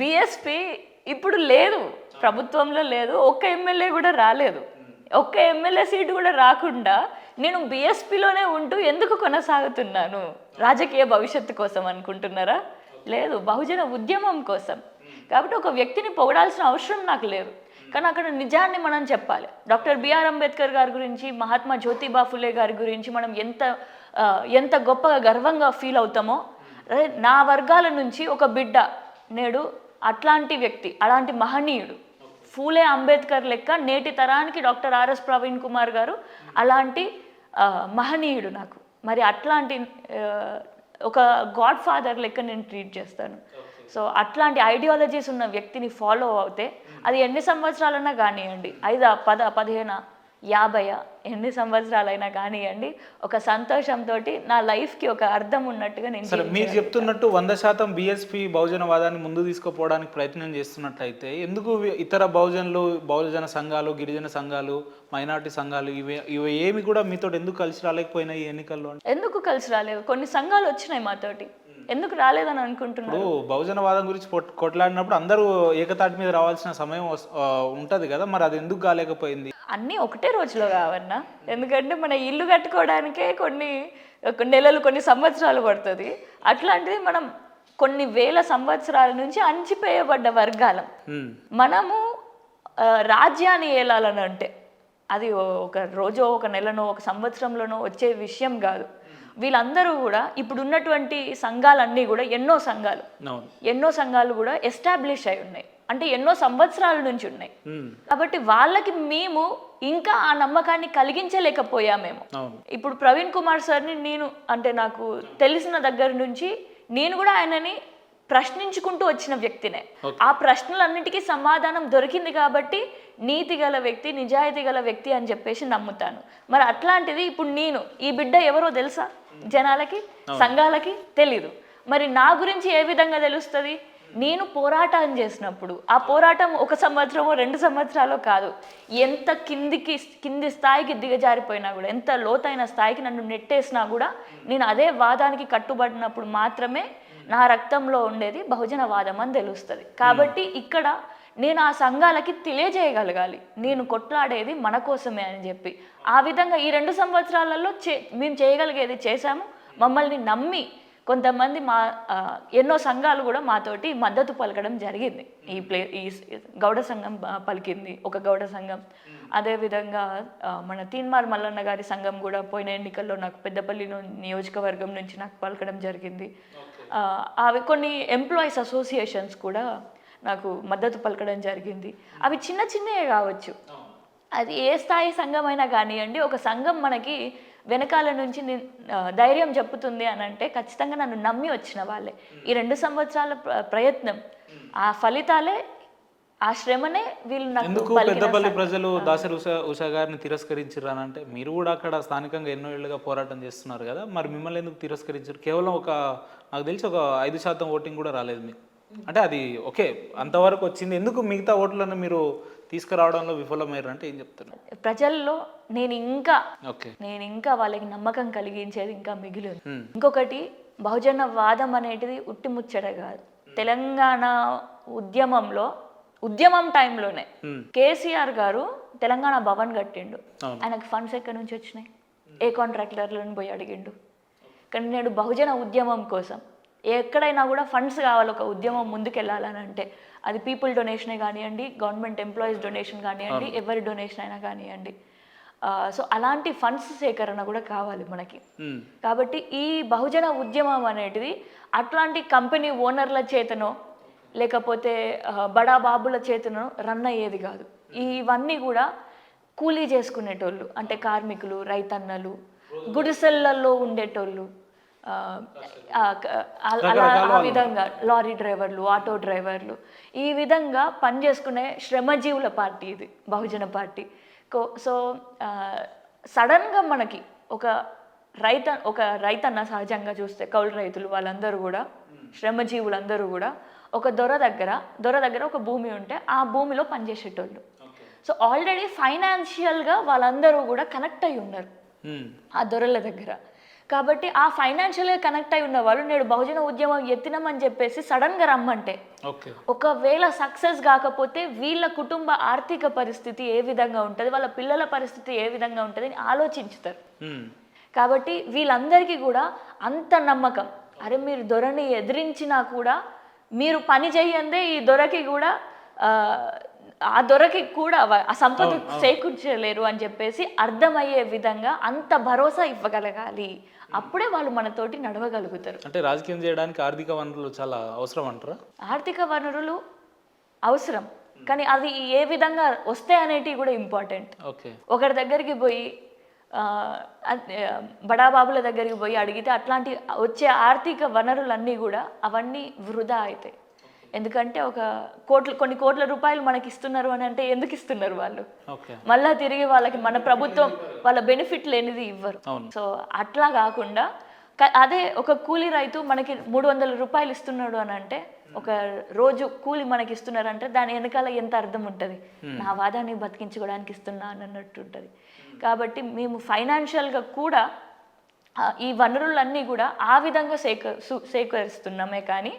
BSP ఇప్పుడు లేదు, ప్రభుత్వంలో లేదు, ఒక్క ఎమ్మెల్యే కూడా రాలేదు. ఒక్క ఎమ్మెల్యే సీటు కూడా రాకుండా నేను బీఎస్పీలోనే ఉంటూ ఎందుకు కొనసాగుతున్నాను? రాజకీయ భవిష్యత్తు కోసం అనుకుంటున్నారా? లేదు, బహుజన ఉద్యమం కోసం. కాబట్టి ఒక వ్యక్తిని పొగడాల్సిన అవసరం నాకు లేదు, కానీ అక్కడ నిజాన్ని మనం చెప్పాలి. డాక్టర్ బిఆర్ అంబేద్కర్ గారి గురించి, మహాత్మా జ్యోతిబా ఫులే గారి గురించి మనం ఎంత గొప్పగా గర్వంగా ఫీల్ అవుతామో, నా వర్గాల నుంచి ఒక బిడ్డ నేడు అట్లాంటి వ్యక్తి, అలాంటి మహనీయుడు ఫూలే అంబేద్కర్ లెక్క నేటి తరానికి డాక్టర్ ఆర్ఎస్ ప్రవీణ్ కుమార్ గారు అలాంటి మహనీయుడు నాకు. మరి అట్లాంటి ఒక గాడ్ ఫాదర్ లెక్క నేను ట్రీట్ చేస్తాను. సో అట్లాంటి ఐడియాలజీస్ ఉన్న వ్యక్తిని ఫాలో అవుతే అది ఎన్ని సంవత్సరాలైనా కానివ్వండి, 5, 10, 15, 50 ఎన్ని సంవత్సరాలైనా కానివ్వండి, ఒక సంతోషంతో నా లైఫ్కి ఒక అర్థం ఉన్నట్టుగా నేను. సరే, మీరు చెప్తున్నట్టు 100% బీఎస్పీ బహుజనవాదాన్ని ముందు తీసుకుపోవడానికి ప్రయత్నం చేస్తున్నట్లయితే ఎందుకు ఇతర బహుజన సంఘాలు, గిరిజన సంఘాలు, మైనార్టీ సంఘాలు ఇవి ఏమి కూడా మీతో ఎందుకు కలిసి రాలేకపోయినాయి ఈ ఎన్నికల్లో? ఎందుకు కలిసి రాలేదు? కొన్ని సంఘాలు వచ్చినాయి మాతోటి, ఎందుకు రాలేదని అనుకుంటున్నారు? బహుజనవాదం గురించి కొట్లాడినప్పుడు అందరూ ఏకతాటి మీద రావాల్సిన సమయం ఉంటుంది కదా, మరి అది ఎందుకు కాలేకపోయింది? అన్నీ ఒకటే రోజులో కావన్నా, ఎందుకంటే మన ఇల్లు కట్టుకోవడానికే కొన్ని నెలలు, కొన్ని సంవత్సరాలు పడుతుంది. అట్లాంటిది మనం కొన్ని వేల సంవత్సరాల నుంచి అణచివేయబడ్డ వర్గాలం. మనము రాజ్యాన్ని ఏలాలని అంటే అది ఒక రోజో, ఒక నెలనో, ఒక సంవత్సరంలోనో వచ్చే విషయం కాదు. వీళ్ళందరూ కూడా ఇప్పుడు ఉన్నటువంటి సంఘాలన్నీ కూడా ఎన్నో సంఘాలు కూడా ఎస్టాబ్లిష్ అయి ఉన్నాయి, అంటే ఎన్నో సంవత్సరాల నుంచి ఉన్నాయి. కాబట్టి వాళ్ళకి మేము ఇంకా ఆ నమ్మకాన్ని కలిగించలేకపోయామేమో. ఇప్పుడు ప్రవీణ్ కుమార్ సార్ని నేను, అంటే నాకు తెలిసిన దగ్గర నుంచి నేను కూడా ఆయనని ప్రశ్నించుకుంటూ వచ్చిన వ్యక్తినే. ఆ ప్రశ్నలన్నిటికీ సమాధానం దొరికింది కాబట్టి నీతి గల వ్యక్తి, నిజాయితీ గల వ్యక్తి అని చెప్పేసి నమ్ముతాను. మరి అట్లాంటిది ఇప్పుడు నేను, ఈ బిడ్డ ఎవరో తెలుసా జనాలకి, సంఘాలకి తెలీదు. మరి నా గురించి ఏ విధంగా తెలుస్తుంది? నేను పోరాటం చేసినప్పుడు ఆ పోరాటం 1 సంవత్సరమో 2 సంవత్సరాలు కాదు, ఎంత కింది స్థాయికి దిగజారిపోయినా కూడా, ఎంత లోతైన స్థాయికి నన్ను నెట్టేసినా కూడా నేను అదే వాదానికి కట్టుబడినప్పుడు మాత్రమే నా రక్తంలో ఉండేది బహుజనవాదం అని తెలుస్తుంది. కాబట్టి ఇక్కడ నేను ఆ సంఘాలకి తెలియజేయగలగాలి, నేను కొట్లాడేది మన కోసమే అని చెప్పి. ఆ విధంగా ఈ 2 సంవత్సరాలలో మేము చేయగలిగేది చేశాము. మమ్మల్ని నమ్మి కొంతమంది ఎన్నో సంఘాలు కూడా మాతోటి మద్దతు పలకడం జరిగింది. ఈ గౌడ సంఘం పలికింది, ఒక గౌడ సంఘం. అదేవిధంగా మన తీన్మార్ మల్లన్న గారి సంఘం కూడా పోయిన ఎన్నికల్లో నాకు పెద్దపల్లి నియోజకవర్గం నుంచి నాకు పలకడం జరిగింది. అవి కొన్ని ఎంప్లాయీస్ అసోసియేషన్స్ కూడా నాకు మద్దతు పలకడం జరిగింది. అవి చిన్నవే కావచ్చు, అది ఏ స్థాయి సంఘం అయినా కానివ్వండి. ఒక సంఘం మనకి వెనకాల నుంచి ధైర్యం చెప్పుతుంది అని అంటే ఖచ్చితంగా నన్ను నమ్మి వచ్చిన వాళ్ళే. ఈ 2 సంవత్సరాల ప్రయత్నం, ఆ ఫలితాలే, ఆ శ్రమనే వీళ్ళు నాకు. ఎందుకు పెద్దపల్లి ప్రజలు దాసరి ఉషా గారిని తిరస్కరించారు అని అంటే, మీరు కూడా అక్కడ స్థానికంగా ఎన్నో ఏళ్ళుగా పోరాటం చేస్తున్నారు కదా, మరి మిమ్మల్ని ఎందుకు తిరస్కరించారు? కేవలం నాకు తెలిసి ఒక 5% ఓటింగ్ కూడా రాలేదు మీకు. అంటే అది ఓకే, అంతవరకు వచ్చింది, ఎందుకు మిగతా ఓట్లను మీరు తీసుకురావడంలో విఫలమయ్యారు అంటే ఏం చెప్తున్నారు? ప్రజల్లో నేను ఇంకా వాళ్ళకి నమ్మకం కలిగించేది ఇంకా మిగిలి. ఇంకొకటి, బహుజన వాదం అనేటిది ఉట్టిముచ్చట కాదు. తెలంగాణ ఉద్యమం టైంలోనే కేసీఆర్ గారు తెలంగాణ భవన్ కట్టిండు. ఆయనకు ఫండ్స్ ఎక్కడి నుంచి వచ్చినాయి? ఏ కాంట్రాక్టర్లను పోయి అడిగిండు? కానీ నేడు బహుజన ఉద్యమం కోసం ఎక్కడైనా కూడా ఫండ్స్ కావాలి. ఒక ఉద్యమం ముందుకెళ్ళాలని అంటే అది పీపుల్ డొనేషనే కానివ్వండి, గవర్నమెంట్ ఎంప్లాయీస్ డొనేషన్ కానివ్వండి, ఎవరి డొనేషన్ అయినా కానివ్వండి. సో అలాంటి ఫండ్స్ సేకరణ కూడా కావాలి మనకి. కాబట్టి ఈ బహుజన ఉద్యమం అనేటిది అట్లాంటి కంపెనీ ఓనర్ల చేతనో లేకపోతే బడా బాబుల చేతనో రన్ అయ్యేది కాదు. ఇవన్నీ కూడా కూలీ చేసుకునేటోళ్ళు, అంటే కార్మికులు, రైతన్నలు, గుడిసెళ్లలో ఉండేటోళ్ళు, ఆ విధంగా లారీ డ్రైవర్లు, ఆటో డ్రైవర్లు, ఈ విధంగా పనిచేసుకునే శ్రమజీవుల పార్టీ ఇది బహుజన పార్టీ. సో సడన్గా మనకి ఒక రైతన్న సహజంగా చూస్తే కౌలు రైతులు వాళ్ళందరూ కూడా, శ్రమజీవులందరూ కూడా ఒక దొర దగ్గర ఒక భూమి ఉంటే ఆ భూమిలో పనిచేసేటోళ్ళు. సో ఆల్రెడీ ఫైనాన్షియల్గా వాళ్ళందరూ కూడా కనెక్ట్ అయి ఉన్నారు ఆ దొరల దగ్గర. కాబట్టి ఆ ఫైనాన్షియల్గా కనెక్ట్ అయి ఉన్న వాళ్ళు నేడు బహుజన ఉద్యమం ఎత్తినామని చెప్పేసి సడన్గా రమ్మంటే ఓకే. ఒకవేళ సక్సెస్ కాకపోతే వీళ్ళ కుటుంబ ఆర్థిక పరిస్థితి ఏ విధంగా ఉంటుంది, వాళ్ళ పిల్లల పరిస్థితి ఏ విధంగా ఉంటుంది అని ఆలోచించుతారు. కాబట్టి వీళ్ళందరికీ కూడా అంత నమ్మకం, అరే మీరు దొరని ఎదిరించినా కూడా మీరు పని చేయందే ఈ దొరకి కూడా ఆ దొరకి కూడా ఆ సంపద చేకూర్చలేరు అని చెప్పేసి అర్థమయ్యే విధంగా అంత భరోసా ఇవ్వగలగాలి. అప్పుడే వాళ్ళు మనతోటి నడవగలుగుతారు. అంటే రాజకీయం చేయడానికి ఆర్థిక వనరులు చాలా అవసరం అంటారా? ఆర్థిక వనరులు అవసరం, కానీ అది ఏ విధంగా వస్తాయి అనేటివి కూడా ఇంపార్టెంట్. ఓకే. ఒకరి దగ్గరికి పోయి బడాబాబుల దగ్గరికి పోయి అడిగితే అట్లాంటి వచ్చే ఆర్థిక వనరులన్నీ కూడా అవన్నీ వృధా అవుతాయి. ఎందుకంటే కొన్ని కోట్ల రూపాయలు మనకి ఇస్తున్నారు అని అంటే ఎందుకు ఇస్తున్నారు వాళ్ళు? మళ్ళా తిరిగి వాళ్ళకి మన ప్రభుత్వం వాళ్ళ బెనిఫిట్ లేనిది ఇవ్వరు. సో అట్లా కాకుండా అదే ఒక కూలీ రైతు మనకి 300 రూపాయలు ఇస్తున్నాడు అని అంటే, ఒక రోజు కూలి మనకి ఇస్తున్నారంటే దాని వెనకాల ఎంత అర్థం ఉంటుంది, నా వాదాన్ని బతికించుకోవడానికి ఇస్తున్నా అన్నట్టు ఉంటుంది. కాబట్టి మేము ఫైనాన్షియల్గా కూడా ఈ వనరులన్నీ కూడా ఆ విధంగా సేకరిస్తున్నామే, కానీ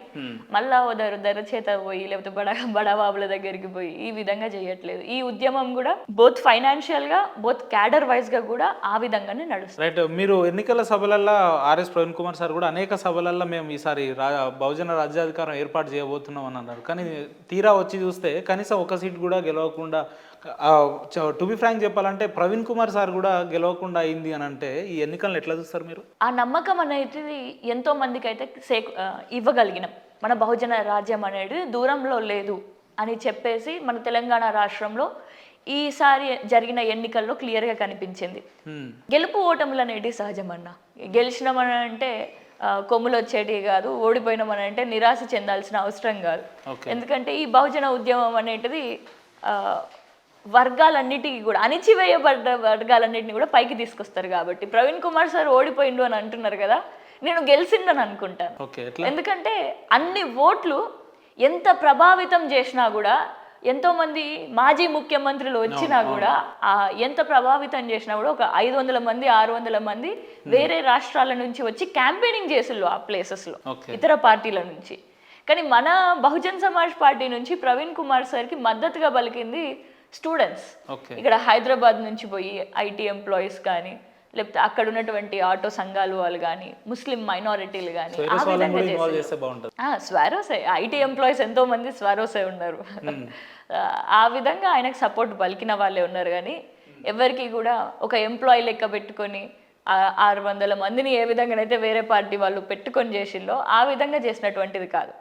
మళ్ళా ధర చేత పోయి లేకపోతే బడాబాబుల దగ్గరికి పోయి ఈ విధంగా చేయట్లేదు. ఈ ఉద్యమం కూడా బోత్ ఫైనాన్షియల్గా బోత్ క్యాడర్ వైజ్గా కూడా ఆ విధంగానే నడుస్తుంది. రైట్. మీరు ఎన్నికల సభలల్లో ఆర్ఎస్ ప్రవీణ్ కుమార్ సార్ కూడా అనేక సభలల్లో మేము ఈసారి బహుజన రాజ్యాధికారం ఏర్పాటు చేయబోతున్నాం అని అన్నారు. కానీ తీరా వచ్చి చూస్తే కనీసం ఒక సీట్ కూడా గెలవకుండా, టు బి ఫ్రాంక్ చెప్పాలంటే ప్రవీణ్ కుమార్ సార్ కూడా గెలవకుండా అయింది అని అంటే ఈ ఎన్నికలను ఎట్లా చూస్తారు మీరు? ఆ నమ్మకం అనేది ఎంతో మందికి అయితే ఇవ్వగలిగినాం. మన బహుజన రాజ్యం అనేది దూరంలో లేదు అని చెప్పేసి మన తెలంగాణ రాష్ట్రంలో ఈసారి జరిగిన ఎన్నికల్లో క్లియర్గా కనిపించింది. గెలుపు ఓటములు అనేవి సహజమన్న. గెలిచినామని అంటే కొమ్ములు వచ్చేటివి కాదు, ఓడిపోయినామని అంటే నిరాశ చెందాల్సిన అవసరం కాదు. ఎందుకంటే ఈ బహుజన ఉద్యమం అనేటిది వర్గాలన్నిటికీ కూడా, అణిచివేయబడ్డ వర్గాలన్నిటిని కూడా పైకి తీసుకొస్తారు. కాబట్టి ప్రవీణ్ కుమార్ సార్ ఓడిపోయిండు అని అంటున్నారు కదా, నేను గెలిచిండని అనుకుంటాను. ఎందుకంటే అన్ని ఓట్లు ఎంత ప్రభావితం చేసినా కూడా, ఎంతోమంది మాజీ ముఖ్యమంత్రులు వచ్చినా కూడా ఎంత ప్రభావితం చేసినా కూడా ఒక 500 మంది 600 మంది వేరే రాష్ట్రాల నుంచి వచ్చి క్యాంపెయినింగ్ చేసిళ్ళు ఆ ప్లేసెస్లో ఇతర పార్టీల నుంచి. కానీ మన బహుజన్ సమాజ్ పార్టీ నుంచి ప్రవీణ్ కుమార్ సార్కి మద్దతుగా పలికింది స్టూడెంట్స్. ఇక్కడ హైదరాబాద్ నుంచి పోయి ఐటీ ఎంప్లాయీస్ కానీ, లేకపోతే అక్కడ ఉన్నటువంటి ఆటో సంఘాలు వాళ్ళు కానీ, ముస్లిం మైనారిటీలు కానీ, స్వారోసే ఐటీ ఎంప్లాయీస్ ఎంతో మంది స్వారోసే ఉన్నారు. ఆ విధంగా ఆయనకు సపోర్ట్ పలికిన వాళ్ళే ఉన్నారు. కానీ ఎవరికి కూడా ఒక ఎంప్లాయీ లెక్క పెట్టుకొని 600 మందిని ఏ విధంగానైతే వేరే పార్టీ వాళ్ళు పెట్టుకొని చేసిల్లో ఆ విధంగా చేసినటువంటిది కాదు.